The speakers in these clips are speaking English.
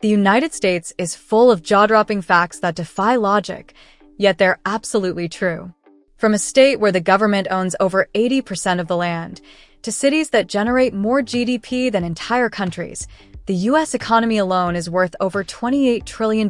The United States is full of jaw-dropping facts that defy logic, yet they're absolutely true. From a state where the government owns over 80% of the land, to cities that generate more GDP than entire countries, the U.S. economy alone is worth over $28 trillion,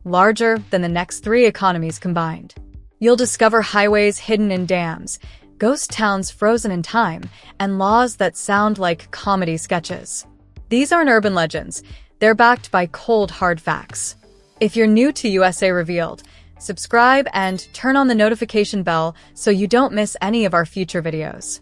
larger than the next three economies combined. You'll discover highways hidden in dams, ghost towns frozen in time, and laws that sound like comedy sketches. These aren't urban legends. They're backed by cold, hard facts. If you're new to U.S.A. Revealed, subscribe and turn on the notification bell so you don't miss any of our future videos.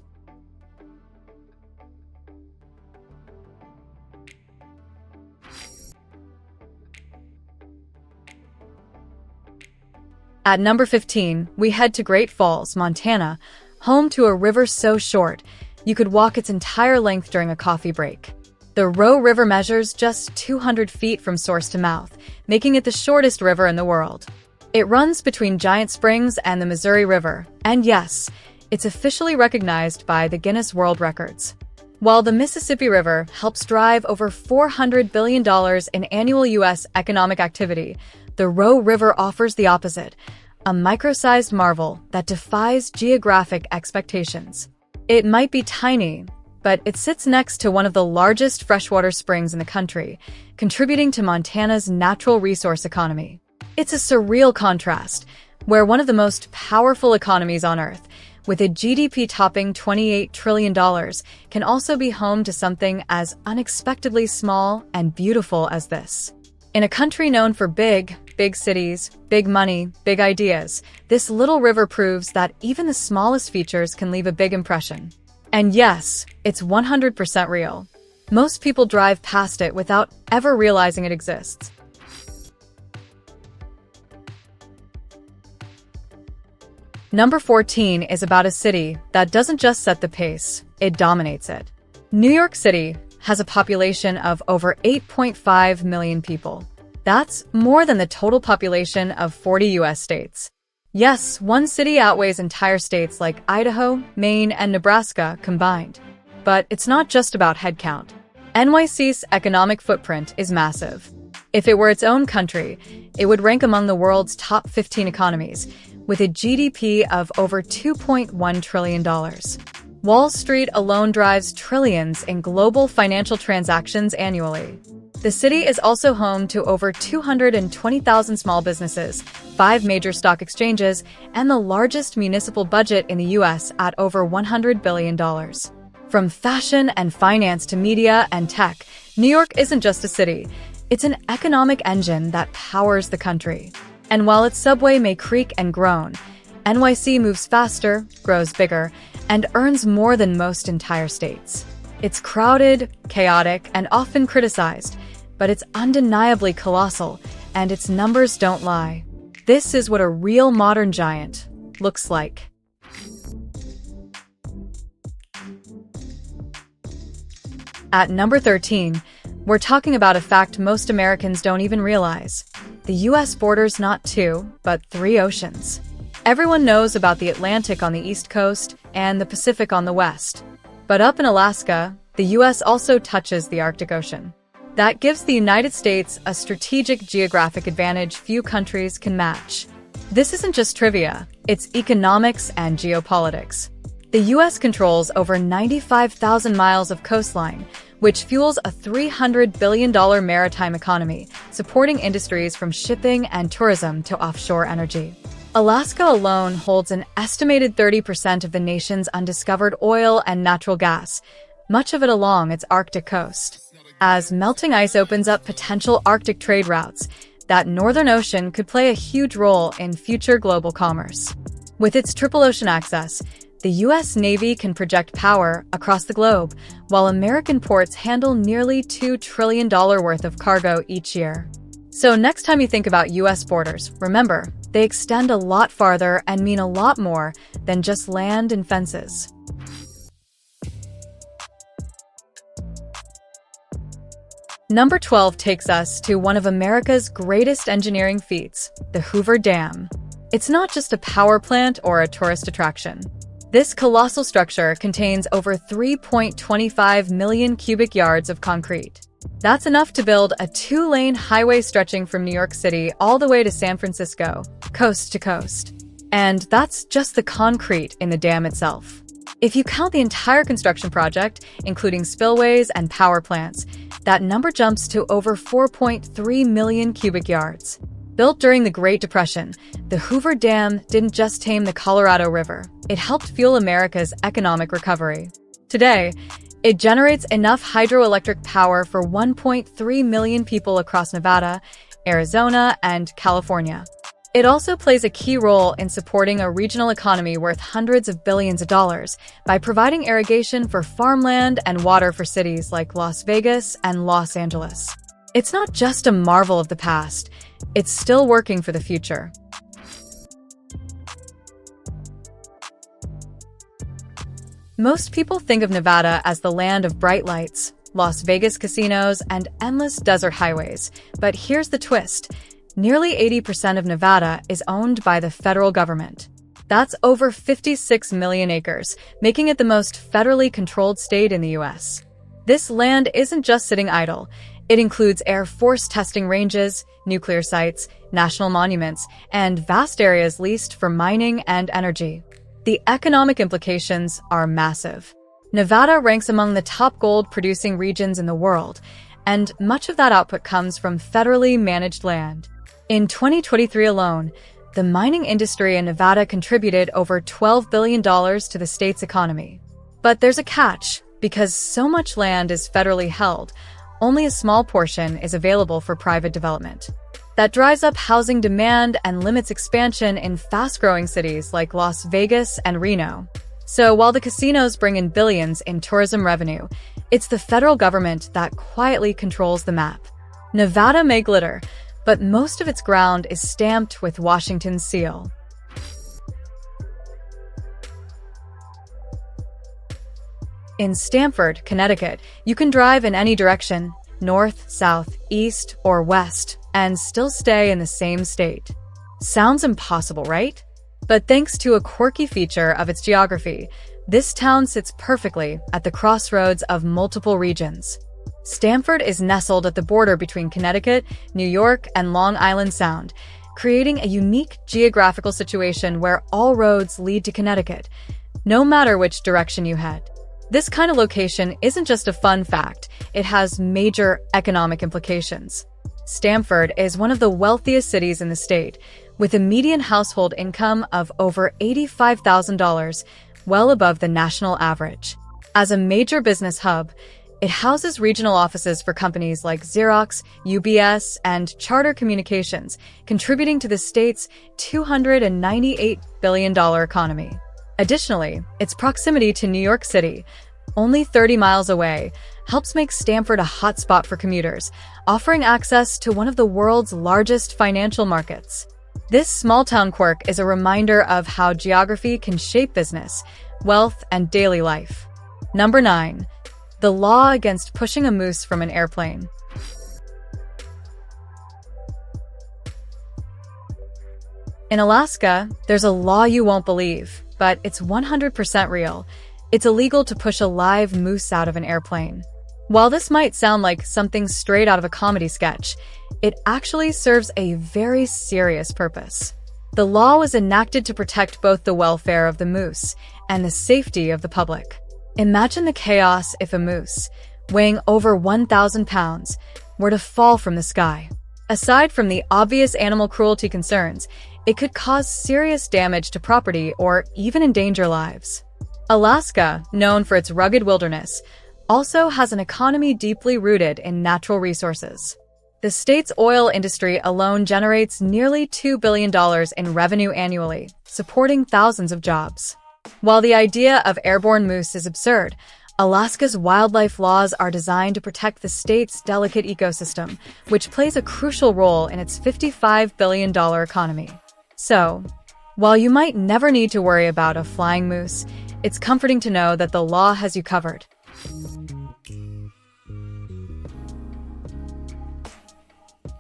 At number 15, we head to Great Falls, Montana, home to a river so short you could walk its entire length during a coffee break. The Roe River measures just 200 feet from source to mouth, making it the shortest river in the world. It runs between Giant Springs and the Missouri River, and yes, it's officially recognized by the Guinness World Records. While the Mississippi River helps drive over $400 billion in annual U.S. economic activity, the Roe River offers the opposite, a micro-sized marvel that defies geographic expectations. It might be tiny, but it sits next to one of the largest freshwater springs in the country, contributing to Montana's natural resource economy. It's a surreal contrast, where one of the most powerful economies on Earth, with a GDP topping $28 trillion, can also be home to something as unexpectedly small and beautiful as this. In a country known for big cities, big money, big ideas, this little river proves that even the smallest features can leave a big impression. And yes, it's 100% real. Most people drive past it without ever realizing it exists. Number 14 is about a city that doesn't just set the pace, it dominates it. New York City has a population of over 8.5 million people. That's more than the total population of 40 U.S. states. Yes, one city outweighs entire states like Idaho, Maine, and Nebraska combined. But it's not just about headcount. NYC's economic footprint is massive. If it were its own country, it would rank among the world's top 15 economies, with a GDP of over $2.1 trillion. Wall Street alone drives trillions in global financial transactions annually. The city is also home to over 220,000 small businesses, 5 major stock exchanges, and the largest municipal budget in the U.S. at over $100 billion. From fashion and finance to media and tech, New York isn't just a city. It's an economic engine that powers the country. And while its subway may creak and groan, NYC moves faster, grows bigger, and earns more than most entire states. It's crowded, chaotic, and often criticized, but it's undeniably colossal, and its numbers don't lie. This is what a real modern giant looks like. At number 13, we're talking about a fact most Americans don't even realize. The U.S. borders not 2, but 3 oceans. Everyone knows about the Atlantic on the east coast and the Pacific on the west. But up in Alaska, the U.S. also touches the Arctic Ocean. That gives the United States a strategic geographic advantage few countries can match. This isn't just trivia, it's economics and geopolitics. The U.S. controls over 95,000 miles of coastline, which fuels a $300 billion maritime economy, supporting industries from shipping and tourism to offshore energy. Alaska alone holds an estimated 30% of the nation's undiscovered oil and natural gas, much of it along its Arctic coast. As melting ice opens up potential Arctic trade routes, that Northern Ocean could play a huge role in future global commerce. With its triple ocean access, the U.S. Navy can project power across the globe, while American ports handle nearly $2 trillion worth of cargo each year. So next time you think about U.S. borders, remember, they extend a lot farther and mean a lot more than just land and fences. Number 12 takes us to one of America's greatest engineering feats, the Hoover Dam. It's not just a power plant or a tourist attraction. This colossal structure contains over 3.25 million cubic yards of concrete. That's enough to build a 2-lane highway stretching from New York City all the way to San Francisco, coast to coast. And that's just the concrete in the dam itself. If you count the entire construction project, including spillways and power plants, that number jumps to over 4.3 million cubic yards. Built during the Great Depression, the Hoover Dam didn't just tame the Colorado River, it helped fuel America's economic recovery. Today, it generates enough hydroelectric power for 1.3 million people across Nevada, Arizona, and California. It also plays a key role in supporting a regional economy worth hundreds of billions of dollars by providing irrigation for farmland and water for cities like Las Vegas and Los Angeles. It's not just a marvel of the past, it's still working for the future. Most people think of Nevada as the land of bright lights, Las Vegas casinos, and endless desert highways. But here's the twist. Nearly 80% of Nevada is owned by the federal government. That's over 56 million acres, making it the most federally controlled state in the U.S. This land isn't just sitting idle. It includes Air Force testing ranges, nuclear sites, national monuments, and vast areas leased for mining and energy. The economic implications are massive. Nevada ranks among the top gold-producing regions in the world, and much of that output comes from federally managed land. In 2023 alone, the mining industry in Nevada contributed over $12 billion to the state's economy. But there's a catch. Because so much land is federally held, only a small portion is available for private development. That drives up housing demand and limits expansion in fast-growing cities like Las Vegas and Reno. So while the casinos bring in billions in tourism revenue, it's the federal government that quietly controls the map. Nevada may glitter, but most of its ground is stamped with Washington's seal. In Stamford, Connecticut, you can drive in any direction, north, south, east, or west, and still stay in the same state. Sounds impossible, right? But thanks to a quirky feature of its geography, this town sits perfectly at the crossroads of multiple regions. Stamford is nestled at the border between Connecticut, New York, and Long Island Sound, creating a unique geographical situation where all roads lead to Connecticut, no matter which direction you head. This kind of location isn't just a fun fact, it has major economic implications. Stamford is one of the wealthiest cities in the state, with a median household income of over $85,000, well above the national average. As a major business hub, it houses regional offices for companies like Xerox, UBS, and Charter Communications, contributing to the state's $298 billion economy. Additionally, its proximity to New York City, only 30 miles away, helps make Stamford a hotspot for commuters, offering access to one of the world's largest financial markets. This small-town quirk is a reminder of how geography can shape business, wealth, and daily life. Number 9. The law against pushing a moose from an airplane. In Alaska, there's a law you won't believe, but it's 100% real. It's illegal to push a live moose out of an airplane. While this might sound like something straight out of a comedy sketch, it actually serves a very serious purpose. The law was enacted to protect both the welfare of the moose and the safety of the public. Imagine the chaos if a moose, weighing over 1,000 pounds, were to fall from the sky. Aside from the obvious animal cruelty concerns, it could cause serious damage to property or even endanger lives. Alaska, known for its rugged wilderness, also has an economy deeply rooted in natural resources. The state's oil industry alone generates nearly $2 billion in revenue annually, supporting thousands of jobs. While the idea of airborne moose is absurd, Alaska's wildlife laws are designed to protect the state's delicate ecosystem, which plays a crucial role in its $55 billion economy. So, while you might never need to worry about a flying moose, it's comforting to know that the law has you covered.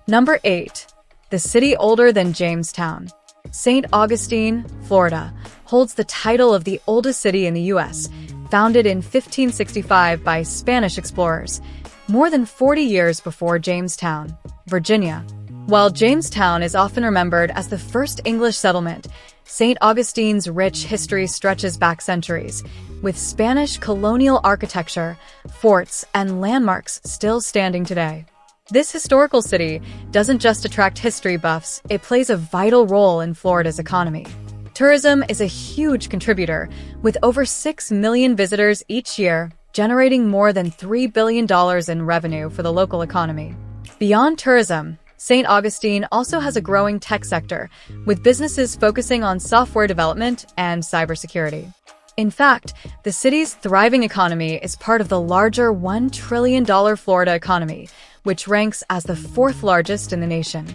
Number 8. The city older than Jamestown. St. Augustine, Florida, holds the title of the oldest city in the U.S., founded in 1565 by Spanish explorers. more than 40 years before Jamestown, Virginia. While Jamestown is often remembered as the first English settlement, St. Augustine's rich history stretches back centuries, with Spanish colonial architecture, forts, and landmarks still standing today. This historical city doesn't just attract history buffs, it plays a vital role in Florida's economy. Tourism is a huge contributor, with over 6 million visitors each year, generating more than $3 billion in revenue for the local economy. Beyond tourism, St. Augustine also has a growing tech sector, with businesses focusing on software development and cybersecurity. In fact, the city's thriving economy is part of the larger $1 trillion Florida economy, which ranks as the fourth largest in the nation.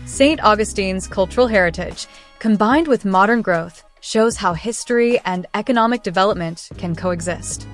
St. Augustine's cultural heritage, combined with modern growth, shows how history and economic development can coexist.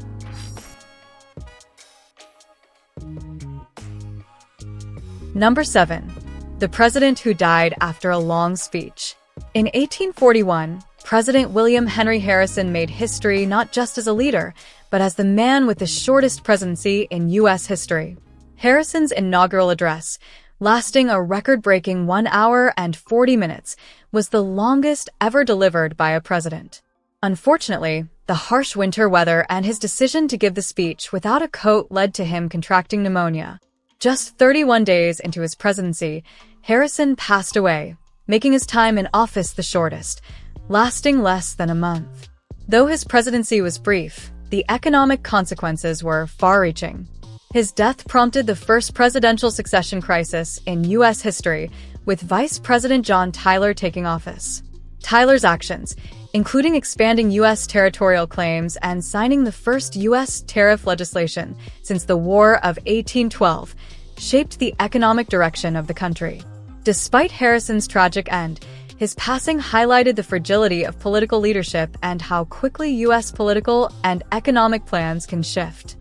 Number 7. The president who died after a long speech. In 1841, President William Henry Harrison made history not just as a leader, but as the man with the shortest presidency in U.S. history. Harrison's inaugural address, lasting a record-breaking 1 hour and 40 minutes, was the longest ever delivered by a president. Unfortunately, the harsh winter weather and his decision to give the speech without a coat led to him contracting pneumonia. Just 31 days into his presidency, Harrison passed away, making his time in office the shortest, lasting less than a month. Though his presidency was brief, the economic consequences were far-reaching. His death prompted the first presidential succession crisis in U.S. history, with Vice President John Tyler taking office. Tyler's actions, including expanding U.S. territorial claims and signing the first U.S. tariff legislation since the War of 1812, shaped the economic direction of the country. Despite Harrison's tragic end, his passing highlighted the fragility of political leadership and how quickly U.S. political and economic plans can shift.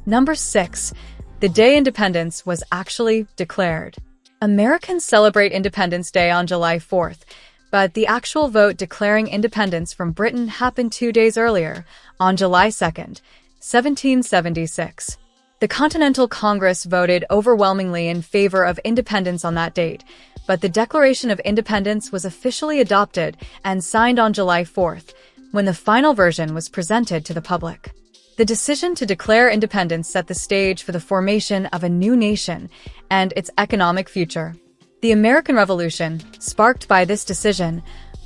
Number 6. The day independence was actually declared. Americans celebrate Independence Day on July 4th, but the actual vote declaring independence from Britain happened 2 days earlier, on July 2nd, 1776. The Continental Congress voted overwhelmingly in favor of independence on that date, but the Declaration of Independence was officially adopted and signed on July 4th, when the final version was presented to the public. The decision to declare independence set the stage for the formation of a new nation and its economic future. The American Revolution, sparked by this decision,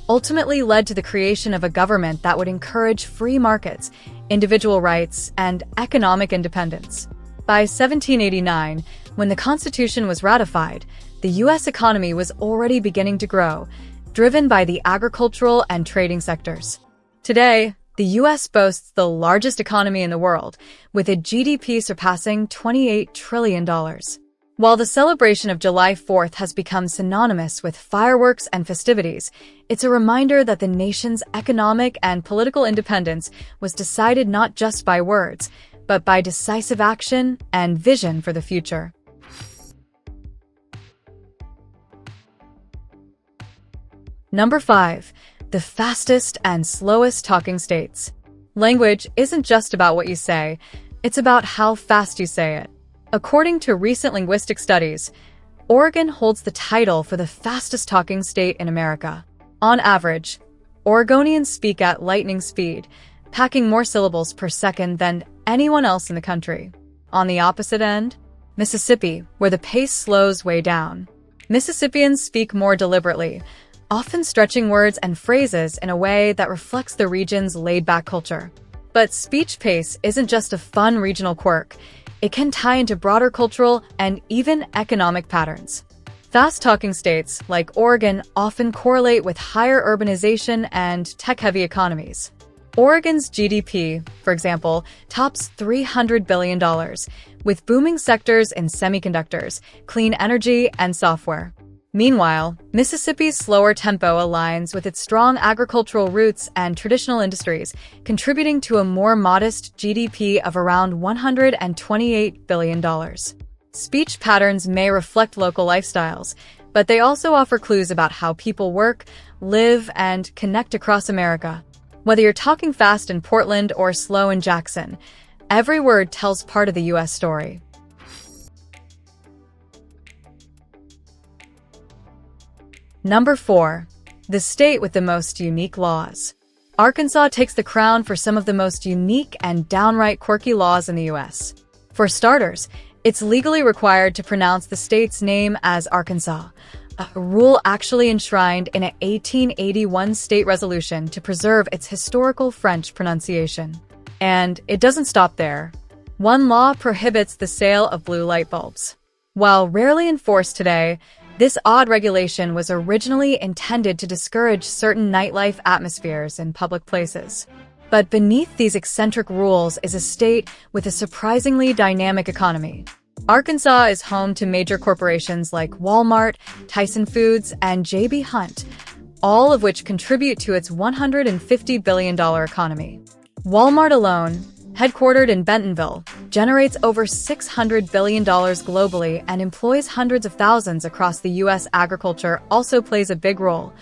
ultimately led to the creation of a government that would encourage free markets, individual rights, and economic independence. By 1789, when the Constitution was ratified, the U.S. economy was already beginning to grow, driven by the agricultural and trading sectors. Today, the U.S. boasts the largest economy in the world, with a GDP surpassing $28 trillion. While the celebration of July 4th has become synonymous with fireworks and festivities, it's a reminder that the nation's economic and political independence was decided not just by words, but by decisive action and vision for the future. Number 5. The fastest and slowest talking states. Language isn't just about what you say, it's about how fast you say it. According to recent linguistic studies, Oregon holds the title for the fastest talking state in America. On average, Oregonians speak at lightning speed, packing more syllables per second than anyone else in the country. On the opposite end, Mississippi, where the pace slows way down. Mississippians speak more deliberately, often stretching words and phrases in a way that reflects the region's laid-back culture. But speech pace isn't just a fun regional quirk. It can tie into broader cultural and even economic patterns. Fast-talking states, like Oregon, often correlate with higher urbanization and tech-heavy economies. Oregon's GDP, for example, tops $300 billion, with booming sectors in semiconductors, clean energy, and software. Meanwhile, Mississippi's slower tempo aligns with its strong agricultural roots and traditional industries, contributing to a more modest GDP of around $128 billion. Speech patterns may reflect local lifestyles, but they also offer clues about how people work, live, and connect across America. Whether you're talking fast in Portland or slow in Jackson, every word tells part of the U.S. story. Number 4. The state with the most unique laws. Arkansas takes the crown for some of the most unique and downright quirky laws in the U.S. For starters, it's legally required to pronounce the state's name as Arkansas, a rule actually enshrined in an 1881 state resolution to preserve its historical French pronunciation. And it doesn't stop there. One law prohibits the sale of blue light bulbs. While rarely enforced today, this odd regulation was originally intended to discourage certain nightlife atmospheres in public places. But beneath these eccentric rules is a state with a surprisingly dynamic economy. Arkansas is home to major corporations like Walmart, Tyson Foods, and J.B. Hunt, all of which contribute to its $150 billion economy. Walmart alone, headquartered in Bentonville, generates over $600 billion globally and employs hundreds of thousands across the U.S. Agriculture also plays a big role.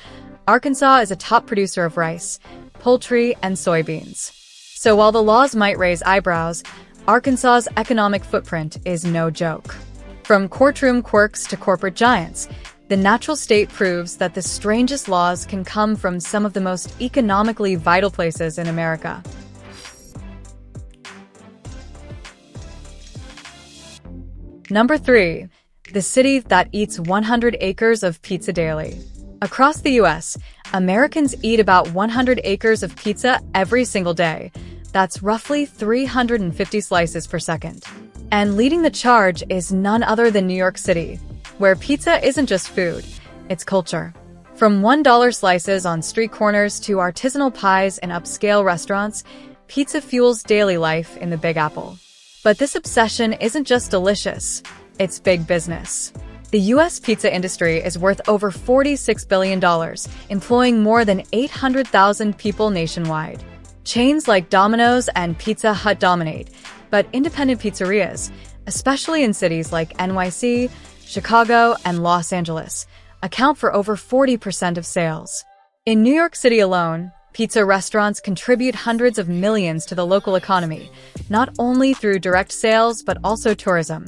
Arkansas is a top producer of rice, poultry, and soybeans. So while the laws might raise eyebrows, Arkansas's economic footprint is no joke. From courtroom quirks to corporate giants, the natural state proves that the strangest laws can come from some of the most economically vital places in America. Number 3. The city that eats 100 acres of pizza daily. Across the U.S., Americans eat about 100 acres of pizza every single day. That's roughly 350 slices per second. And leading the charge is none other than New York City, where pizza isn't just food, it's culture. From $1 slices on street corners to artisanal pies in upscale restaurants, pizza fuels daily life in the Big Apple. But this obsession isn't just delicious, it's big business. The U.S. pizza industry is worth over $46 billion, employing more than 800,000 people nationwide. Chains like Domino's and Pizza Hut dominate, but independent pizzerias, especially in cities like NYC, Chicago, and Los Angeles, account for over 40% of sales. In New York City alone, pizza restaurants contribute hundreds of millions to the local economy, not only through direct sales but also tourism.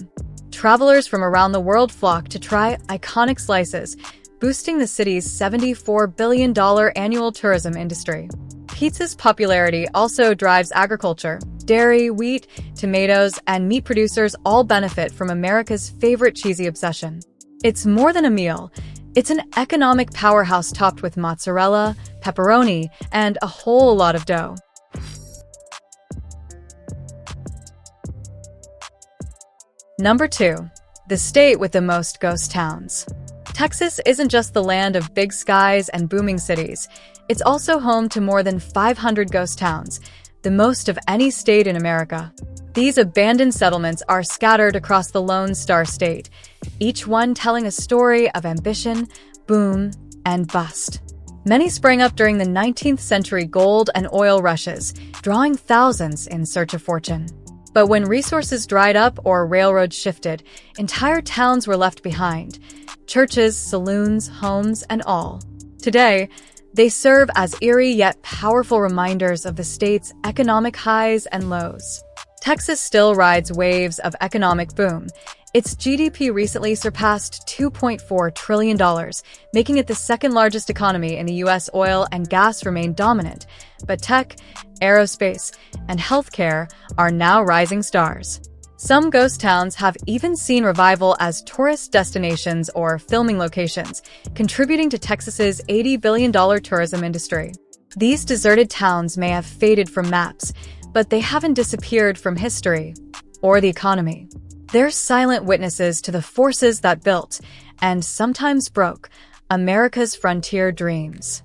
Travelers from around the world flock to try iconic slices, boosting the city's $74 billion annual tourism industry. Pizza's popularity also drives agriculture. Dairy, wheat, tomatoes, and meat producers all benefit from America's favorite cheesy obsession. It's more than a meal. It's an economic powerhouse topped with mozzarella, pepperoni, and a whole lot of dough. Number 2. The state with the most ghost towns. Texas isn't just the land of big skies and booming cities. It's also home to more than 500 ghost towns, the most of any state in America. These abandoned settlements are scattered across the Lone Star State, each one telling a story of ambition, boom, and bust. Many sprang up during the 19th century gold and oil rushes, drawing thousands in search of fortune. But when resources dried up or railroads shifted, entire towns were left behind. Churches, saloons, homes, and all. Today, they serve as eerie yet powerful reminders of the state's economic highs and lows. Texas still rides waves of economic boom. Its GDP recently surpassed $2.4 trillion, making it the second largest economy in the U.S. Oil and gas remain dominant, but tech, aerospace, and healthcare are now rising stars. Some ghost towns have even seen revival as tourist destinations or filming locations, contributing to Texas's $80 billion tourism industry. These deserted towns may have faded from maps, but they haven't disappeared from history or the economy. They're silent witnesses to the forces that built, and sometimes broke, America's frontier dreams.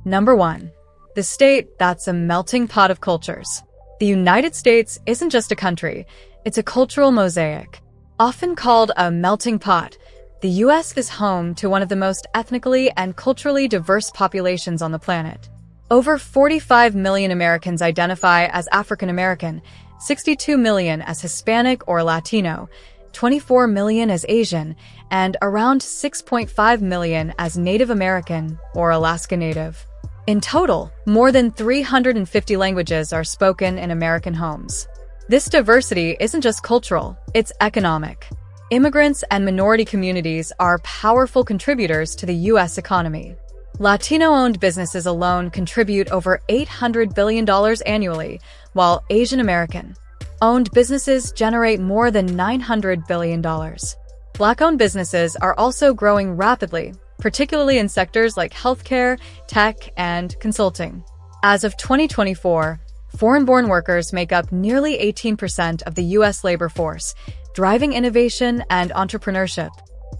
Number 1. The state that's a melting pot of cultures. The United States isn't just a country, it's a cultural mosaic. Often called a melting pot, the U.S. is home to one of the most ethnically and culturally diverse populations on the planet. Over 45 million Americans identify as African American, 62 million as Hispanic or Latino, 24 million as Asian, and around 6.5 million as Native American or Alaska Native. In total, more than 350 languages are spoken in American homes. This diversity isn't just cultural, it's economic. Immigrants and minority communities are powerful contributors to the U.S. economy. Latino-owned businesses alone contribute over $800 billion annually, while Asian American-owned businesses generate more than $900 billion. Black-owned businesses are also growing rapidly, particularly in sectors like healthcare, tech, and consulting. As of 2024, foreign-born workers make up nearly 18% of the U.S. labor force, driving innovation and entrepreneurship.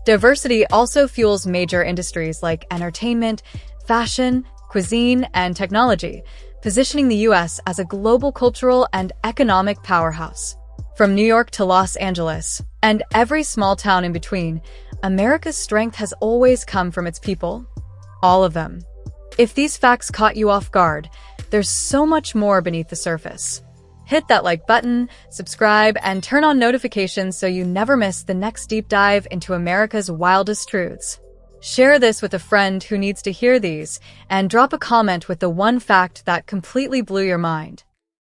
Diversity also fuels major industries like entertainment, fashion, cuisine, and technology, positioning the U.S. as a global cultural and economic powerhouse. From New York to Los Angeles, and every small town in between, America's strength has always come from its people. All of them. If these facts caught you off guard, there's so much more beneath the surface. Hit that like button, subscribe, and turn on notifications so you never miss the next deep dive into America's wildest truths. Share this with a friend who needs to hear these, and drop a comment with the one fact that completely blew your mind.